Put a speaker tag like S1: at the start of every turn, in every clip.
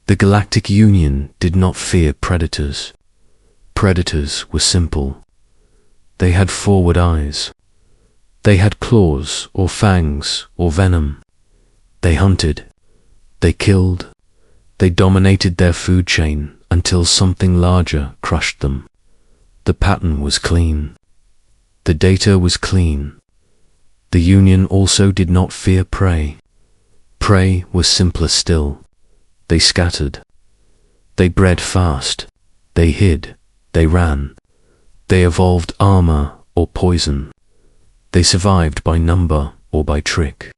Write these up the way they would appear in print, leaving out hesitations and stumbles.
S1: The Galactic Union did not fear predators. Predators were simple. They had forward eyes. They had claws or fangs or venom. They hunted. They killed. They dominated their food chain until something larger crushed them. The pattern was clean. The data was clean. The Union also did not fear prey. Prey was simpler still. They scattered. They bred fast. They hid. They ran. They evolved armor or poison. They survived by number or by trick.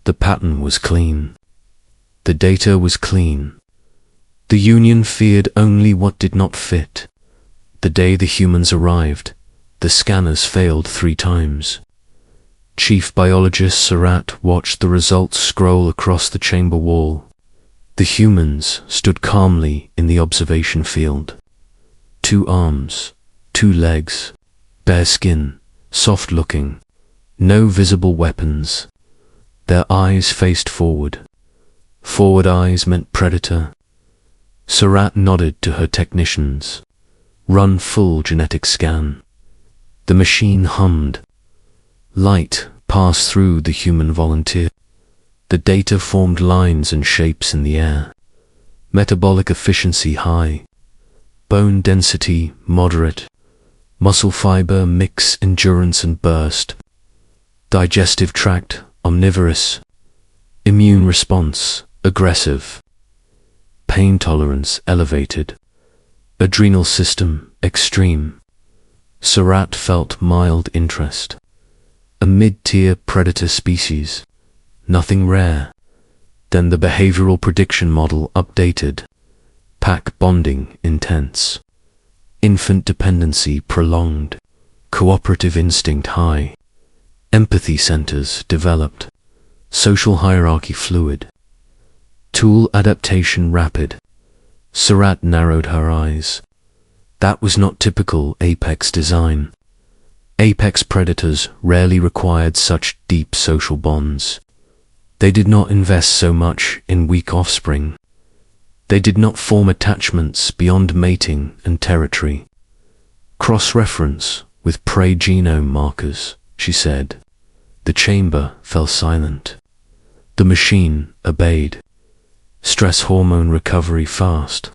S1: The pattern was clean. The data was clean. The Union feared only what did not fit. The day the humans arrived, the scanners failed 3 times. Chief Biologist Surratt watched the results scroll across the chamber wall. The humans stood calmly in the observation field. 2 arms, 2 legs, bare skin, soft-looking, no visible weapons. Their eyes faced forward. Forward eyes meant predator. Surratt nodded to her technicians. Run full genetic scan. The machine hummed. Light passed through the human volunteer. The data formed lines and shapes in the air. Metabolic efficiency high. Bone density moderate. Muscle fiber mix endurance and burst. Digestive tract omnivorous. Immune response aggressive. Pain tolerance elevated. Adrenal system extreme. Surratt felt mild interest. A mid-tier predator species. Nothing rare. Then the behavioral prediction model updated. Pack bonding intense. Infant dependency prolonged. Cooperative instinct high. Empathy centers developed. Social hierarchy fluid. Tool adaptation rapid. Surratt narrowed her eyes. That was not typical apex design. Apex predators rarely required such deep social bonds. They did not invest so much in weak offspring. They did not form attachments beyond mating and territory. Cross-reference with prey genome markers, she said. The chamber fell silent. The machine obeyed. Stress hormone recovery fast.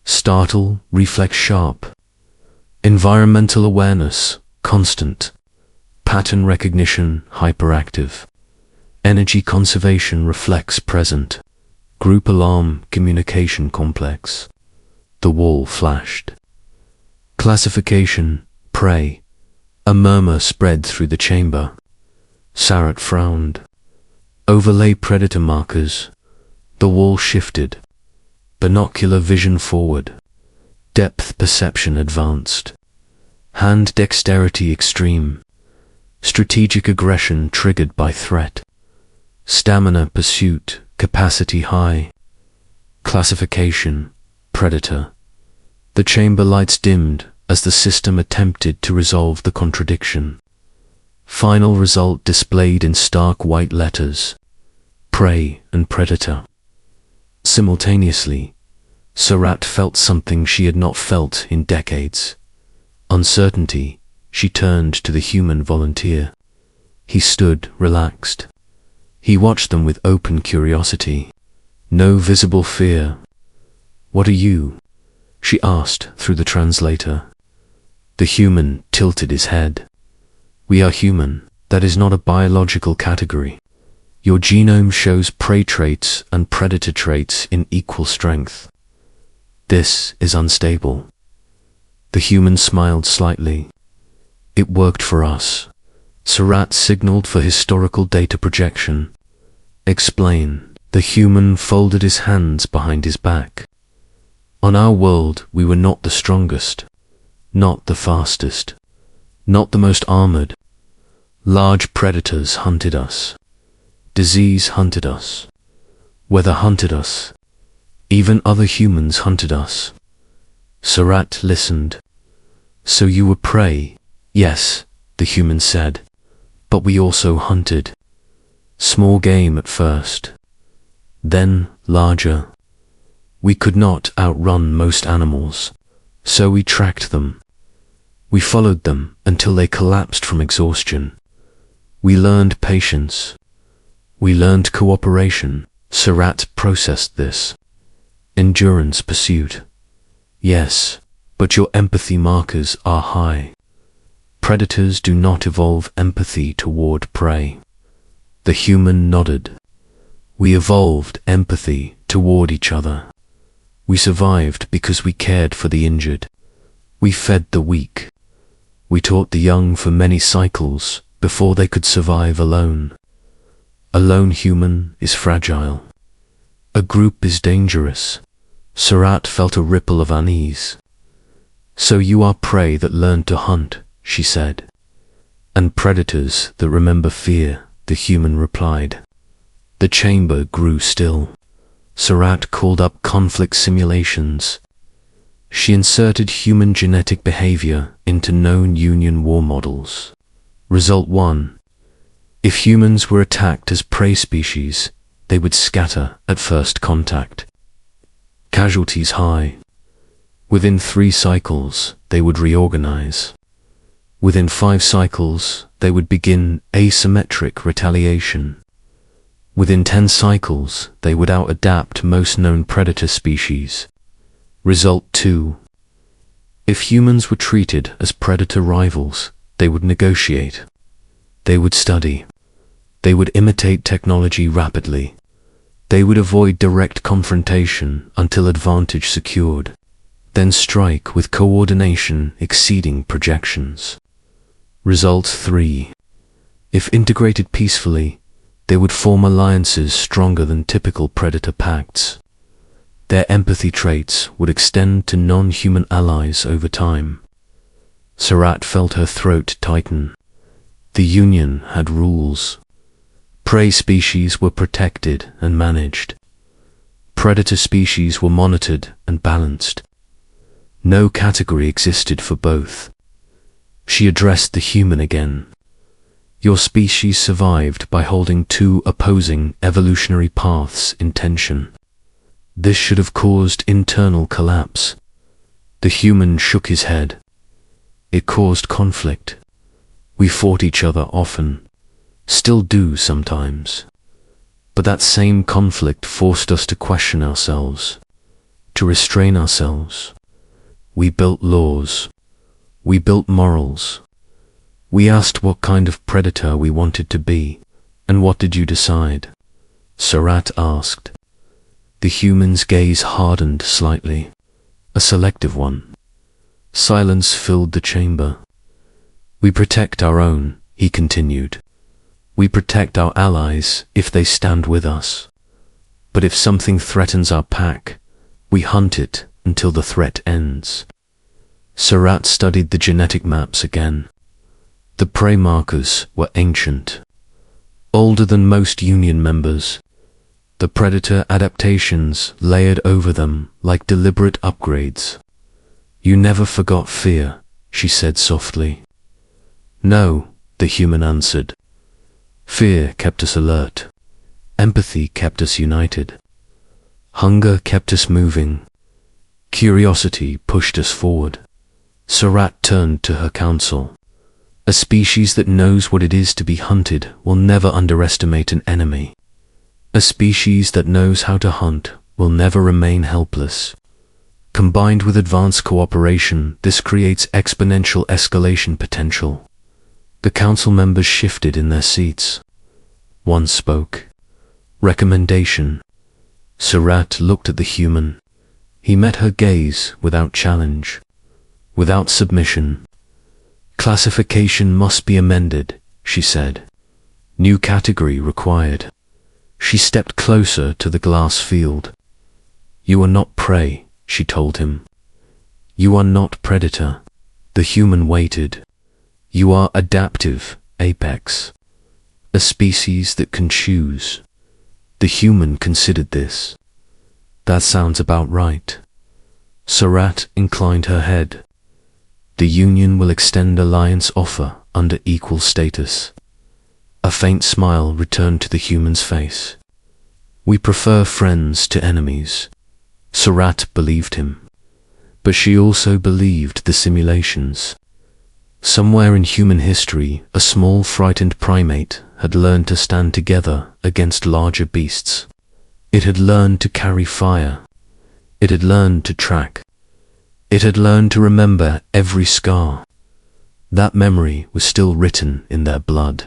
S1: Startle, reflex sharp. Environmental awareness constant. Pattern recognition hyperactive. Energy conservation reflex present. Group alarm communication complex. The wall flashed. Classification prey. A murmur spread through the chamber. Surratt frowned. Overlay predator markers. The wall shifted. Binocular vision forward. Depth perception advanced. Hand dexterity extreme. Strategic aggression triggered by threat. Stamina pursuit capacity high. Classification predator. The chamber lights dimmed as the system attempted to resolve the contradiction. Final result displayed in stark white letters. Prey and predator. Simultaneously, Surratt felt something she had not felt in decades. Uncertainty. She turned to the human volunteer. He stood relaxed. He watched them with open curiosity. No visible fear. "What are you?" she asked through the translator. The human tilted his head. "We are human. That is not a biological category. Your genome shows prey traits and predator traits in equal strength. This is unstable." The human smiled slightly. "It worked for us." Surratt signaled for historical data projection. "Explain." The human folded his hands behind his back. "On our world, we were not the strongest, not the fastest, not the most armored. Large predators hunted us. Disease hunted us. Weather hunted us. Even other humans hunted us." Surratt listened. "So you were prey?" "Yes," the human said. "But we also hunted. Small game at first. Then larger. We could not outrun most animals, so we tracked them. We followed them until they collapsed from exhaustion. We learned patience. We learned cooperation. Surat processed this. Endurance pursuit. Yes, but your empathy markers are high. Predators do not evolve empathy toward prey. The human nodded. We evolved empathy toward each other. We survived because we cared for the injured. We fed the weak. We taught the young for many cycles before they could survive alone. A lone human is fragile. A group is dangerous. Surat felt a ripple of unease. So you are prey that learned to hunt, she said. And predators that remember fear, the human replied. The chamber grew still. Surat called up conflict simulations. She inserted human genetic behavior into known Union war models. Result 1. If humans were attacked as prey species, they would scatter at first contact. Casualties high. Within 3 cycles, they would reorganize. Within 5 cycles, they would begin asymmetric retaliation. Within 10 cycles, they would out-adapt most known predator species. Result 2. If humans were treated as predator rivals, they would negotiate. They would study. They would imitate technology rapidly. They would avoid direct confrontation until advantage secured, then strike with coordination exceeding projections. Result 3. If integrated peacefully, they would form alliances stronger than typical predator pacts. Their empathy traits would extend to non-human allies over time. Surat felt her throat tighten. The Union had rules. Prey species were protected and managed. Predator species were monitored and balanced. No category existed for both. She addressed the human again. Your species survived by holding 2 opposing evolutionary paths in tension. This should have caused internal collapse. The human shook his head. It caused conflict. We fought each other often, still do sometimes. But that same conflict forced us to question ourselves, to restrain ourselves. We built laws. We built morals. We asked what kind of predator we wanted to be, and what did you decide? Surat asked. The human's gaze hardened slightly, a selective one. Silence filled the chamber. We protect our own, he continued. We protect our allies if they stand with us. But if something threatens our pack, we hunt it until the threat ends. Surat studied the genetic maps again. The prey markers were ancient, older than most Union members. The predator adaptations layered over them like deliberate upgrades. You never forgot fear, she said softly. No, the human answered. Fear kept us alert. Empathy kept us united. Hunger kept us moving. Curiosity pushed us forward. Surat turned to her counsel. A species that knows what it is to be hunted will never underestimate an enemy. A species that knows how to hunt will never remain helpless. Combined with advanced cooperation, this creates exponential escalation potential. The council members shifted in their seats. One spoke. Recommendation. Surat looked at the human. He met her gaze without challenge, without submission. Classification must be amended, she said. New category required. She stepped closer to the glass field. You are not prey, she told him. You are not predator. The human waited. You are adaptive, apex. A species that can choose. The human considered this. That sounds about right. Surat inclined her head. The Union will extend alliance offer under equal status. A faint smile returned to the human's face. We prefer friends to enemies. Surat believed him. But she also believed the simulations. Somewhere in human history, a small frightened primate had learned to stand together against larger beasts. It had learned to carry fire. It had learned to track. It had learned to remember every scar. That memory was still written in their blood.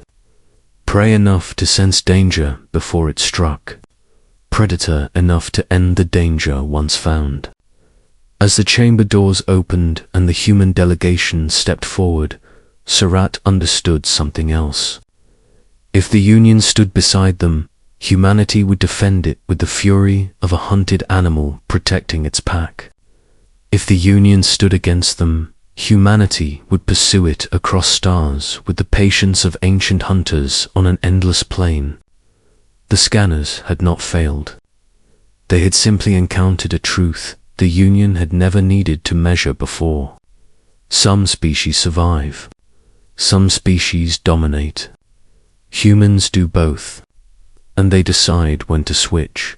S1: Prey enough to sense danger before it struck. Predator enough to end the danger once found. As the chamber doors opened and the human delegation stepped forward, Surat understood something else. If the Union stood beside them, humanity would defend it with the fury of a hunted animal protecting its pack. If the Union stood against them, humanity would pursue it across stars with the patience of ancient hunters on an endless plain. The scanners had not failed. They had simply encountered a truth the Union had never needed to measure before. Some species survive. Some species dominate. Humans do both, and they decide when to switch.